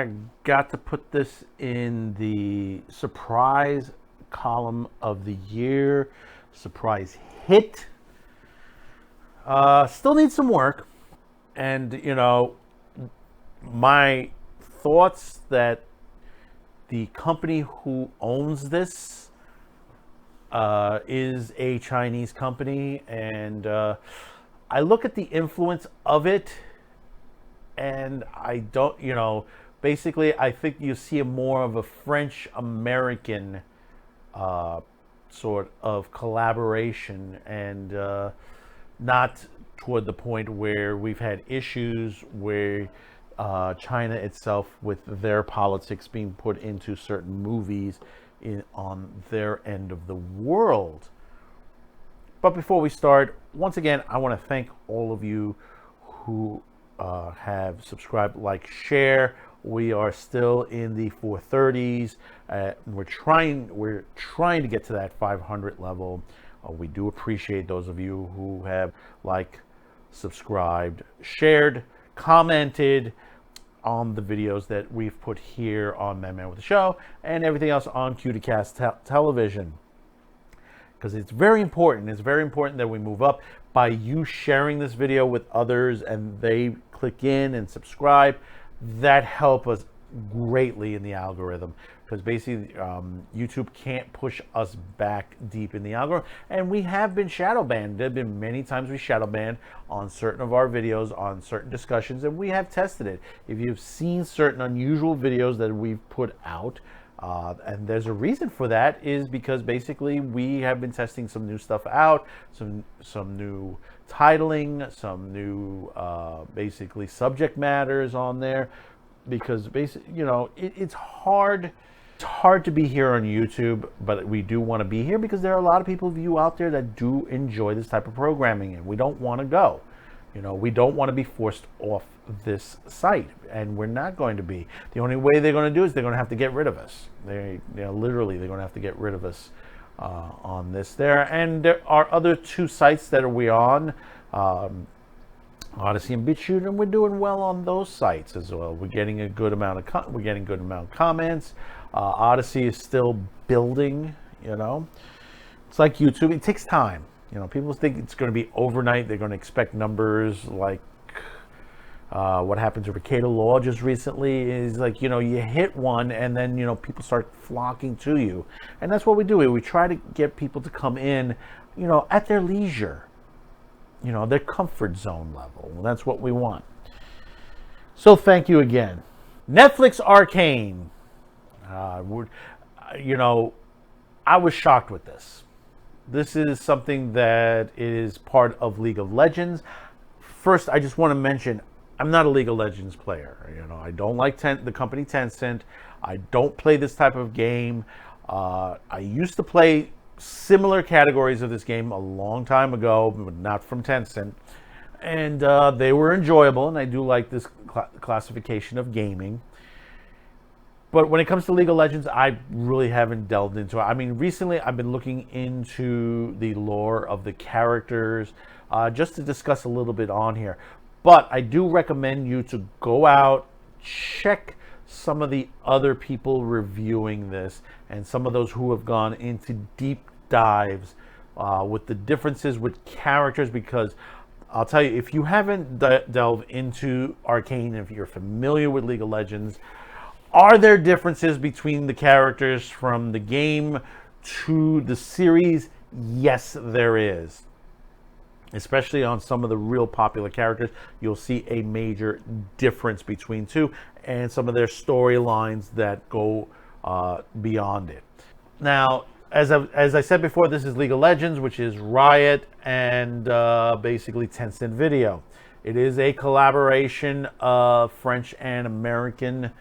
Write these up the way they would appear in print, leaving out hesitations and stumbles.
I got to put this in the surprise column of the year. Surprise hit. Still needs some work. And, my thoughts that the company who owns this is a Chinese company. And I look at the influence of it, and I don't, basically, I think you see more of a French-American sort of collaboration, and not toward the point where we've had issues where China itself, with their politics being put into certain movies on their end of the world. But before we start, once again, I want to thank all of you who have subscribed, like, share. We are still in the 430s. We're trying to get to that 500 level. We do appreciate those of you who have subscribed, shared, commented on the videos that we've put here on Man with the Show and everything else on QTCast television. Because it's very important. It's very important that we move up. By you sharing this video with others and they click in and subscribe, that helps us greatly in the algorithm. Because basically, YouTube can't push us back deep in the algorithm. And we have been shadow banned. There have been many times we shadow banned on certain of our videos, on certain discussions, and we have tested it. If you've seen certain unusual videos that we've put out, and there's a reason for that, is because basically we have been testing some new stuff out, some new titling, some new basically subject matters on there, because basically, it's hard. It's hard to be here on YouTube, but we do want to be here because there are a lot of people of you out there that do enjoy this type of programming, and we don't want to go. We don't want to be forced off this site, and we're not going to be. The only way they're going to do is they're going to have to get rid of us. Literally, they're going to have to get rid of us on this there. And there are other two sites that we on, Odyssey and BitChute, and we're doing well on those sites as well. We're getting a good amount of comments. Odyssey is still building. It's like YouTube. It takes time. People think it's going to be overnight. They're going to expect numbers like what happened to Arcane Law just recently. Is you hit one, and then people start flocking to you, and that's what we do. We try to get people to come in, at their leisure, their comfort zone level. That's what we want. So thank you again. Netflix Arcane. I was shocked with this. This is something that is part of League of Legends. First, I just want to mention, I'm not a League of Legends player. I don't like the company Tencent. I don't play this type of game. I used to play similar categories of this game a long time ago, but not from Tencent. And they were enjoyable, and I do like this classification of gaming. But when it comes to League of Legends, I really haven't delved into it. I mean, recently I've been looking into the lore of the characters just to discuss a little bit on here. But I do recommend you to go out, check some of the other people reviewing this, and some of those who have gone into deep dives with the differences with characters, because I'll tell you, if you haven't delved into Arcane, if you're familiar with League of Legends, are there differences between the characters from the game to the series? Yes, there is. Especially on some of the real popular characters, you'll see a major difference between two, and some of their storylines that go beyond it. Now, as I said before, this is League of Legends, which is Riot and basically Tencent Video. It is a collaboration of French and American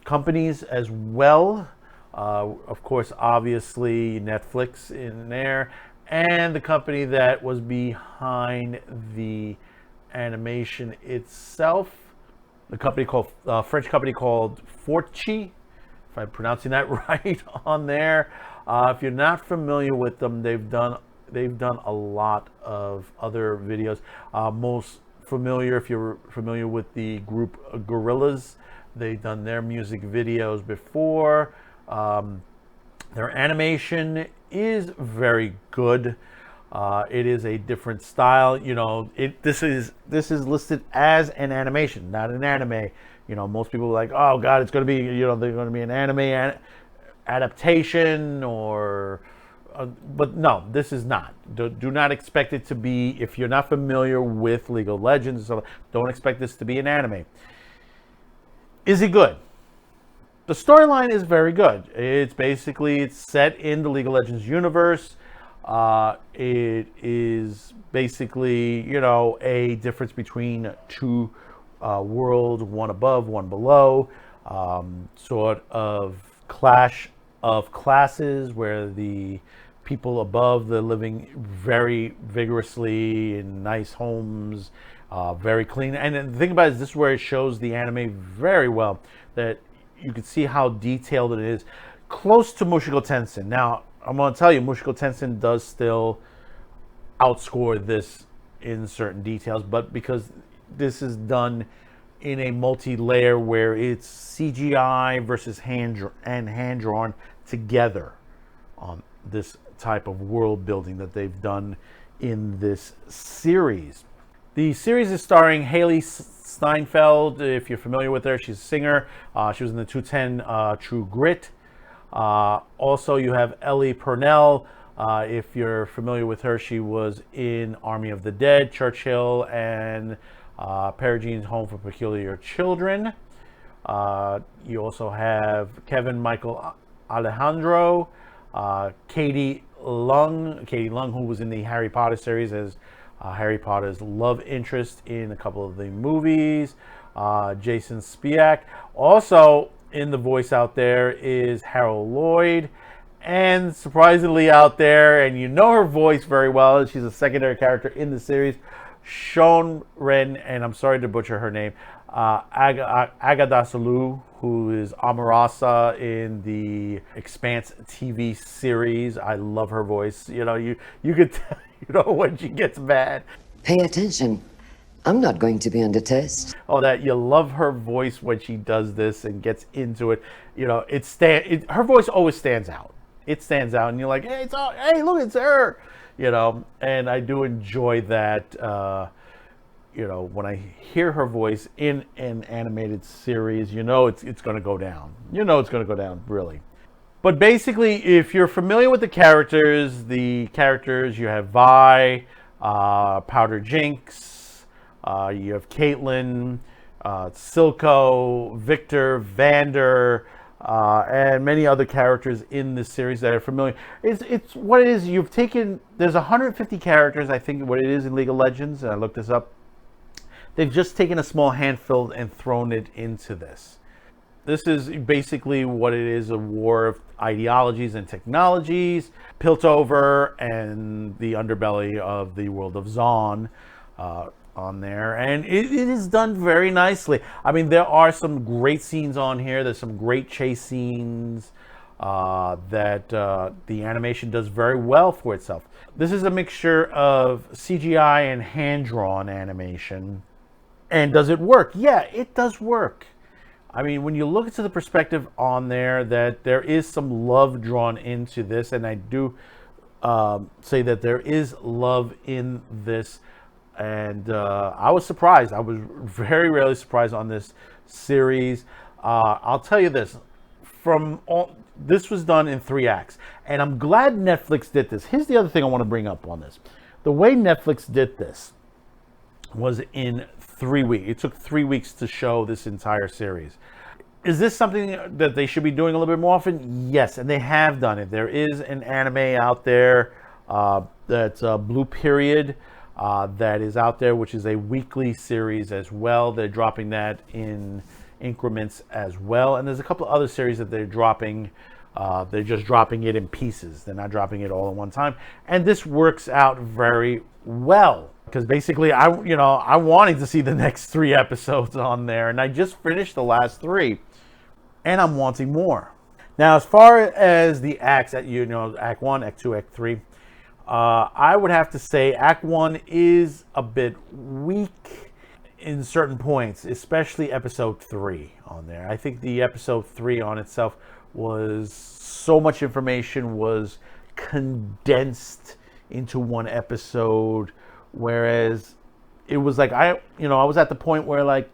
companies as well. Of course, obviously Netflix in there, and the company that was behind the animation itself, the company called French company called Forchi, if I'm pronouncing that right, on there. If you're not familiar with them, they've done a lot of other videos. Most familiar, if you're familiar with the group Gorillas, They've done their music videos before. Their animation is very good. It is a different style. This is listed as an animation, not an anime. Most people are like, oh God, it's going to be, they're going to be an anime adaptation but no, this is not. Do not expect it to be, if you're not familiar with League of Legends and stuff, don't expect this to be an anime. Is it good? The storyline is very good. It's set in the League of Legends universe. It is basically, a difference between two worlds, one above, one below, sort of clash of classes where the people above, they're living very vigorously in nice homes, very clean. And the thing about it is, this is where it shows the anime very well, that you can see how detailed it is, close to Mushoku Tensei. Now, I'm going to tell you, Mushoku Tensei does still outscore this in certain details, but because this is done in a multi-layer where it's CGI versus hand-drawn together on this type of world building that they've done in this series. The series is starring Haley Steinfeld. If you're familiar with her, she's a singer. She was in the 210 True Grit. Also, you have Ellie Purnell. If you're familiar with her, she was in Army of the Dead, Churchill, and Perigene's Home for Peculiar Children. You also have Kevin Michael Alejandro, Katie Lung, who was in the Harry Potter series as Harry Potter's love interest in a couple of the movies. Jason Spiak. Also in the voice out there is Harold Lloyd. And surprisingly out there, and her voice very well, she's a secondary character in the series, Sean Ren, and I'm sorry to butcher her name, Agada Salu, who is Amarasa in the Expanse TV series. I love her voice. You could tell, when she gets mad. Pay attention. I'm not going to be under test. Oh, that you love her voice when she does this and gets into it. Her voice always stands out. It stands out, and you're like, hey, look, it's her. And I do enjoy that. When I hear her voice in an animated series, it's going to go down. It's going to go down, really. But basically, if you're familiar with the characters, you have Vi, Powder Jinx, you have Caitlyn, Silco, Victor, Vander, and many other characters in this series that are familiar. It's what it is. There's 150 characters, I think, what it is in League of Legends, and I looked this up. They've just taken a small handful and thrown it into this. This is basically what it is, a war of ideologies and technologies, Piltover and the underbelly of the world of Zaun on there. And it is done very nicely. I mean, there are some great scenes on here. There's some great chase scenes that the animation does very well for itself. This is a mixture of CGI and hand-drawn animation. And does it work? Yeah, it does work. I mean, when you look into the perspective on there, that there is some love drawn into this, and I do say that there is love in this, and I was surprised. I was very rarely surprised on this series. I'll tell you this, this was done in 3 acts, and I'm glad Netflix did this. Here's the other thing I want to bring up on this. The way Netflix did this was in 3 weeks. It took 3 weeks to show this entire series. Is this something that they should be doing a little bit more often? Yes, and they have done it. There is an anime out there that's Blue Period that is out there, which is a weekly series as well. They're dropping that in increments as well. And there's a couple of other series that they're dropping. They're just dropping it in pieces. They're not dropping it all at one time. And this works out very well. Because basically, I wanted to see the next 3 episodes on there, and I just finished the last 3, and I'm wanting more. Now, as far as the acts, Act 1, Act 2, Act 3, I would have to say Act 1 is a bit weak. in certain points, especially episode 3 on there. I think the episode 3 on itself was so much information was condensed into one episode, whereas it was like I was at the point where like,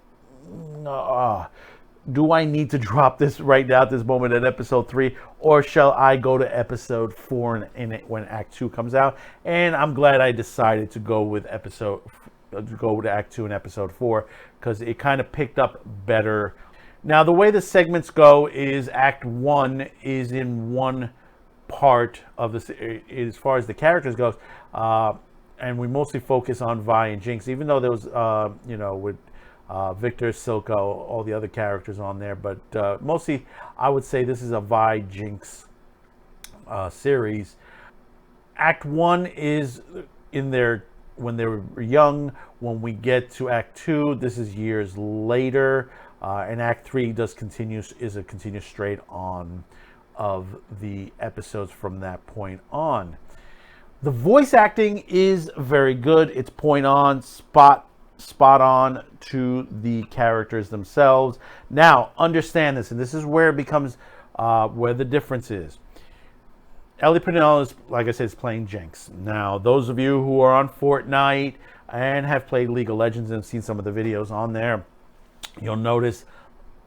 do I need to drop this right now at this moment at episode 3, or shall I go to episode 4 when Act 2 comes out? And I'm glad I decided to go with Act 2 and episode 4, because it kind of picked up better. Now, the way the segments go is Act 1 is in one part of this, as far as the characters goes, and we mostly focus on Vi and Jinx, even though there was, with Victor, Silco, all the other characters on there. But mostly, I would say this is a Vi Jinx series. Act 1 is in their when they were young. When we get to Act 2, this is years later, and Act 3 is a continuous straight on of the episodes from that point on. The voice acting is very good. It's point on, spot on to the characters themselves. Now, understand this, and this is where it becomes where the difference is. Ellie Purnell is, like I said, is playing Jinx. Now, those of you who are on Fortnite and have played League of Legends and seen some of the videos on there, you'll notice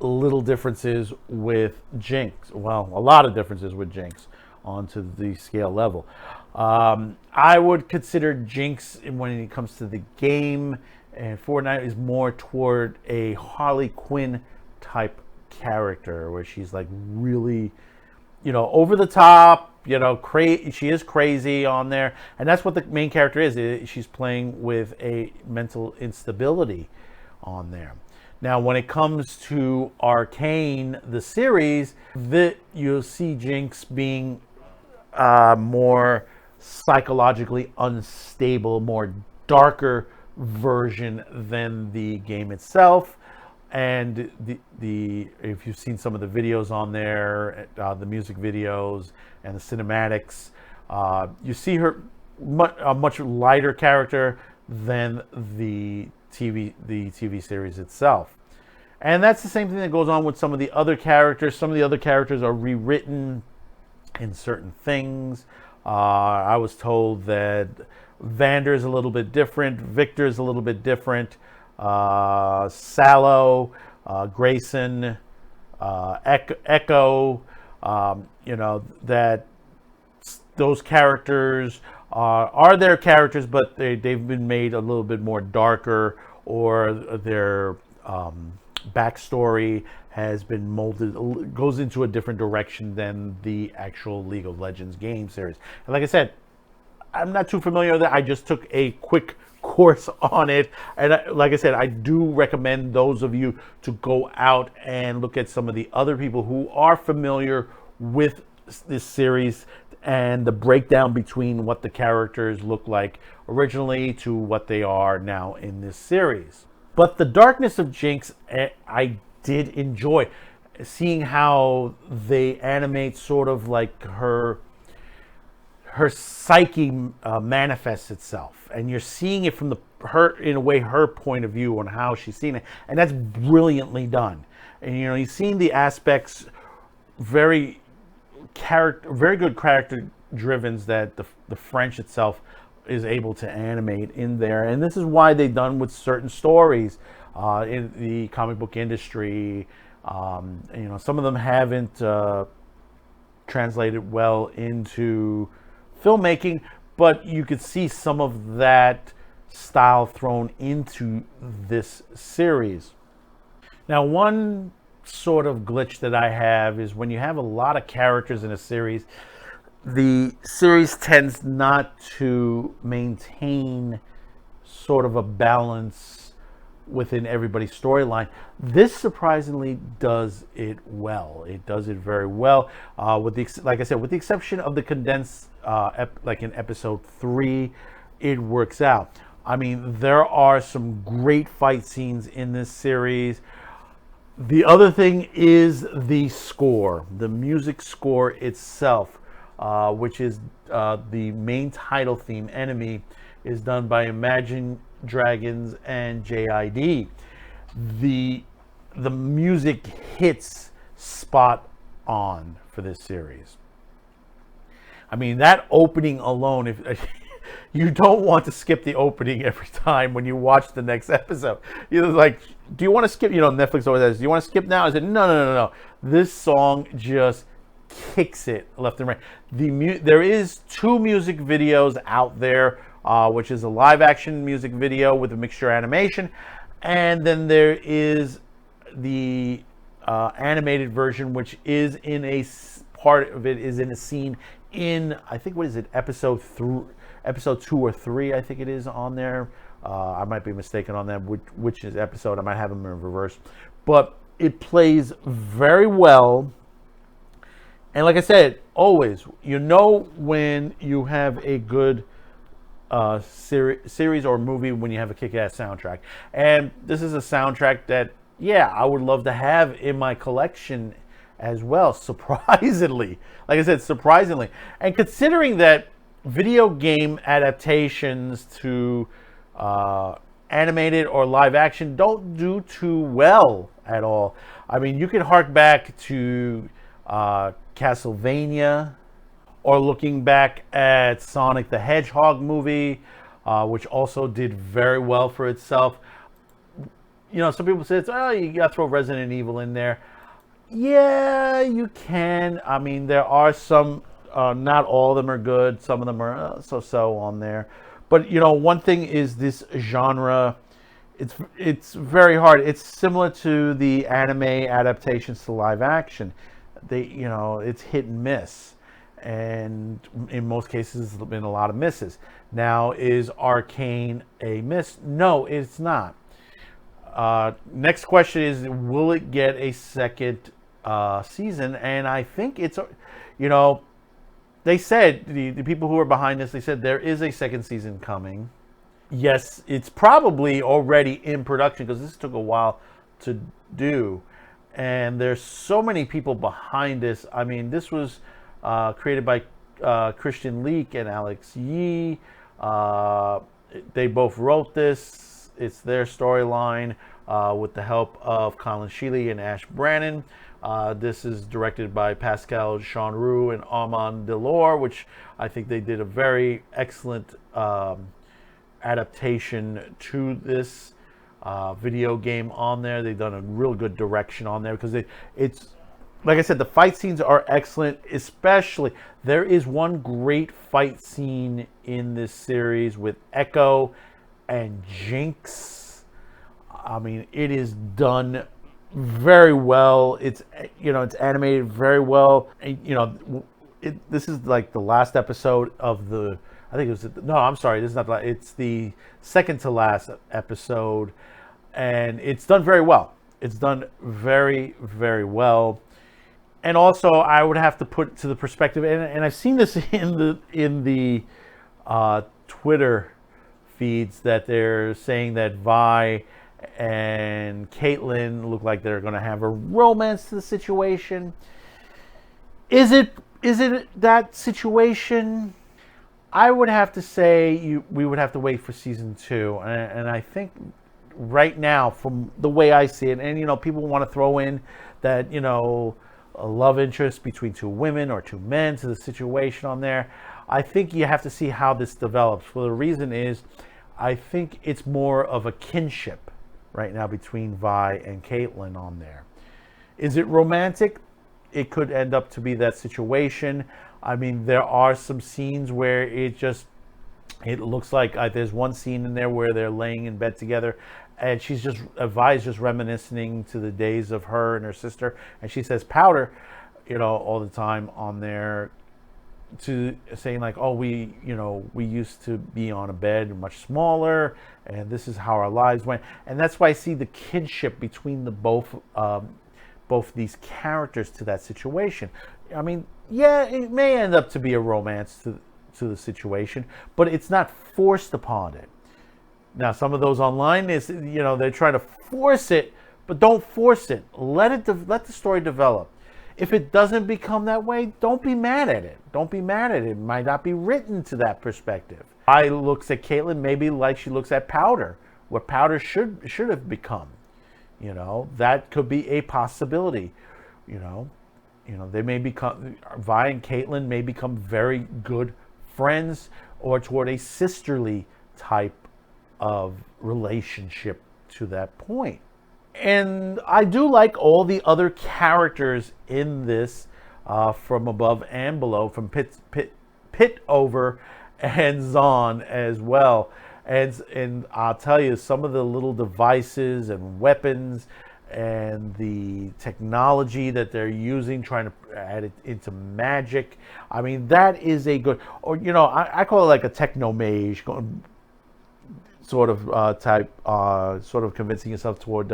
little differences with Jinx. Well, a lot of differences with Jinx onto the scale level. I would consider Jinx, when it comes to the game and Fortnite, is more toward a Harley Quinn type character, where she's like really, over the top, she is crazy on there. And that's what the main character is. She's playing with a mental instability on there. Now, when it comes to Arcane, the series, you'll see Jinx being more psychologically unstable, more darker version than the game itself. And if you've seen some of the videos on there, the music videos and the cinematics, you see her a much lighter character than the TV series itself. And that's the same thing that goes on with some of the other characters. Some of the other characters are rewritten in certain things. I was told that Vander's a little bit different, Victor's a little bit different, Sallow, Grayson, Echo, that those characters are their characters, but they've been made a little bit more darker, or their backstory has been molded, goes into a different direction than the actual League of Legends game series. And like I said, I'm not too familiar with it. I just took a quick course on it. And like I said, I do recommend those of you to go out and look at some of the other people who are familiar with this series and the breakdown between what the characters look like originally to what they are now in this series. But the darkness of Jinx, I did enjoy seeing how they animate sort of like her psyche manifests itself, and you're seeing it from her point of view on how she's seeing it, and that's brilliantly done. And you're seeing the aspects, very good character drivens that the French itself is able to animate in there. And this is why they've done with certain stories in the comic book industry. Some of them haven't translated well into filmmaking, but you could see some of that style thrown into this series. Now, one sort of glitch that I have is when you have a lot of characters in a series, the series tends not to maintain sort of a balance within everybody's storyline. This surprisingly does it well. It does it very well. Like I said, with the exception of the condensed, like in episode 3, it works out. I mean, there are some great fight scenes in this series. The other thing is the score, the music score itself, which is the main title theme, Enemy, is done by Dragons and JID. The music hits spot on for this series. I mean, that opening alone, if you don't want to skip the opening every time when you watch the next episode. You're like, do you want to skip? Netflix always says, do you want to skip now? I said, no. This song just kicks it left and right. There is 2 music videos out there, which is a live action music video with a mixture animation, and then there is the animated version, which is in a part of it is in a scene in, I think, what is it, episode 2 or 3, I think it is on there. I might be mistaken on that, which is episode. I might have them in reverse, but it plays very well. And like I said, always, when you have a good series or movie, when you have a kick-ass soundtrack. And this is a soundtrack that, I would love to have in my collection as well, surprisingly. Like I said, surprisingly. And considering that video game adaptations to animated or live action don't do too well at all. I mean, you can hark back to Castlevania, or looking back at Sonic the Hedgehog movie, which also did very well for itself. Some people say, you got to throw Resident Evil in there. Yeah, you can. I mean, there are some, not all of them are good. Some of them are so-so on there. But, one thing is this genre, it's very hard. It's similar to the anime adaptations to live action. It's hit and miss. And in most cases, there's been a lot of misses. Now, is Arcane a miss? No, it's not. Next question is, will it get a second season? And I think it's, they said, the people who are behind this, they said there is a second season coming. Yes, it's probably already in production because this took a while to do. And there's so many people behind this. I mean, this was created by Christian Leak and Alex Yee. They both wrote this. It's their storyline with the help of Colin Sheely and Ash Brannon. This is directed by Pascal Jeanroux and Armand Delors, which I think they did a very excellent adaptation to this video game on there. They've done a real good direction on there because it's, like I said, the fight scenes are excellent. Especially, there is one great fight scene in this series with Echo and Jinx. I mean, it is done very well. It's it's animated very well. And, this is like the last episode of the. I think it was no. I'm sorry. This is not the. It's the second to last episode, and it's done very well. It's done very, very well. And also, I would have to put to the perspective, and I've seen this in the Twitter feeds that they're saying that Vi and Caitlyn look like they're going to have a romance to the situation. Is it that situation? I would have to say we would have to wait for season 2, and I think right now, from the way I see it, and people want to throw in that a love interest between 2 women or 2 men to the situation on there. I think you have to see how this develops. Well, the reason is, I think it's more of a kinship right now between Vi and Caitlyn on there. Is it romantic? It could end up to be that situation. I mean, there are some scenes where it looks like there's one scene in there where they're laying in bed together, and Vi's just reminiscing to the days of her and her sister, and she says powder, all the time on there, to saying like, oh, we used to be on a bed much smaller, and this is how our lives went. And that's why I see the kinship between the both these characters to that situation. I mean, yeah, it may end up to be a romance to the situation, but it's not forced upon it. Now, some of those online is, they're trying to force it, but don't force it. Let the story develop. If it doesn't become that way, don't be mad at it. Don't be mad at it. It might not be written to that perspective. I looks at Caitlyn maybe like she looks at Powder, what Powder should have become. You know, that could be a possibility. You know, they may become, Vi and Caitlyn may become very good friends, or toward a sisterly type of relationship to that point. And I do like all the other characters in this, from above and below, from Pitover and Zahn as well. And I'll tell you, some of the little devices and weapons and the technology that they're using, trying to add it into magic. I mean, that is a good, or I call it like a techno mage, sort of type, sort of convincing yourself toward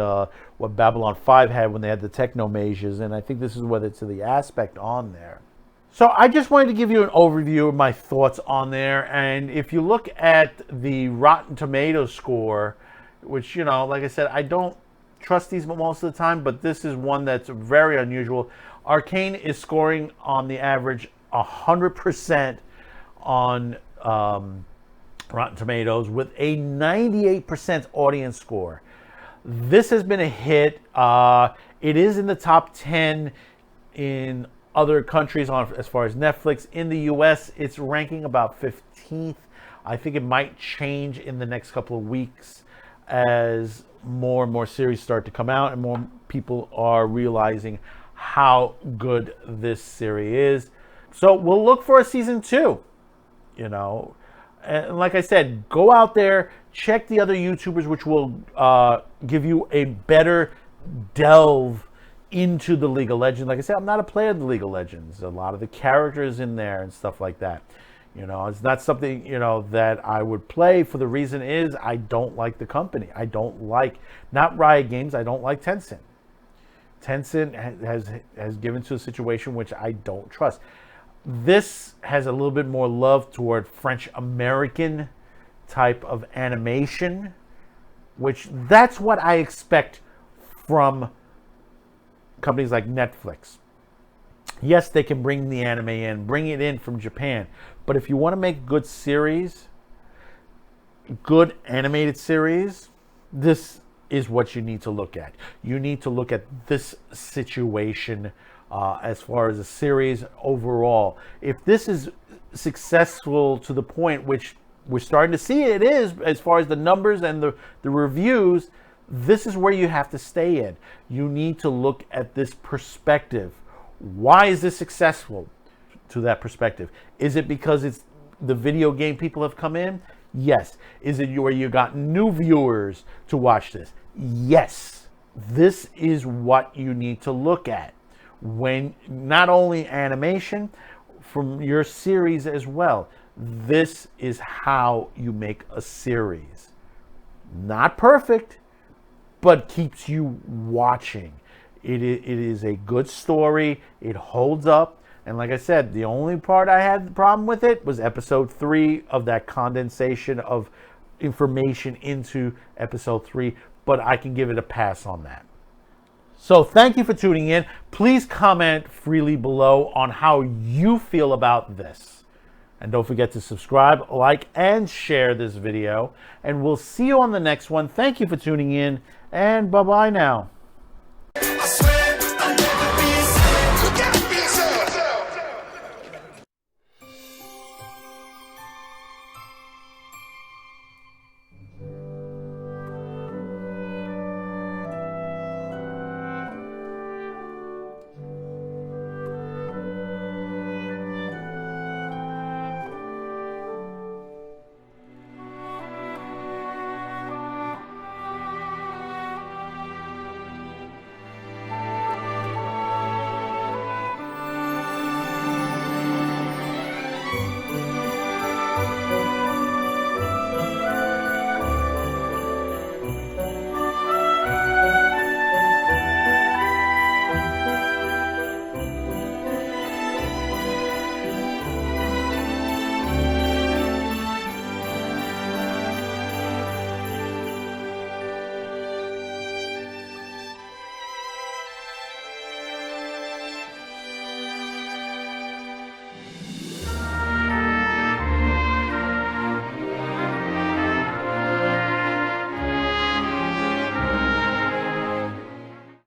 what Babylon 5 had when they had the techno mages, and I think this is whether it's to the aspect on there. So I just wanted to give you an overview of my thoughts on there, and if you look at the Rotten Tomatoes score, which, like I said, I don't trust these most of the time, but this is one that's very unusual. Arcane is scoring on the average 100% on Rotten Tomatoes with a 98% audience score. This has been a hit. It is in the top 10 in other countries as far as Netflix. In the US, it's ranking about 15th. I think it might change in the next couple of weeks as more and more series start to come out and more people are realizing how good this series is. So we'll look for a season 2, And like I said, go out there, check the other YouTubers, which will give you a better delve into the League of Legends. Like I said, I'm not a player of the League of Legends. A lot of the characters in there and stuff like that. It's not something, that I would play, for the reason is I don't like the company. I don't like, not Riot Games, I don't like Tencent. Tencent has given to a situation which I don't trust. This has a little bit more love toward French-American type of animation, which that's what I expect from companies like Netflix. Yes, they can bring the anime in, bring it in from Japan. But if you want to make good series, good animated series, this is what you need to look at. You need to look at this situation as far as a series overall. If this is successful to the point which we're starting to see it is, as far as the numbers and the reviews, this is where you have to stay in. You need to look at this perspective. Why is this successful to that perspective? Is it because it's the video game people have come in? Yes. Is it where you got new viewers to watch this? Yes. This is what you need to look at when not only animation, from your series as well. This is how you make a series. Not perfect, but keeps you watching. It is a good story. It holds up. And like I said, the only part I had the problem with it was episode 3 of that condensation of information into episode 3. But I can give it a pass on that. So thank you for tuning in. Please comment freely below on how you feel about this. And don't forget to subscribe, like, and share this video. And we'll see you on the next one. Thank you for tuning in. And bye-bye now.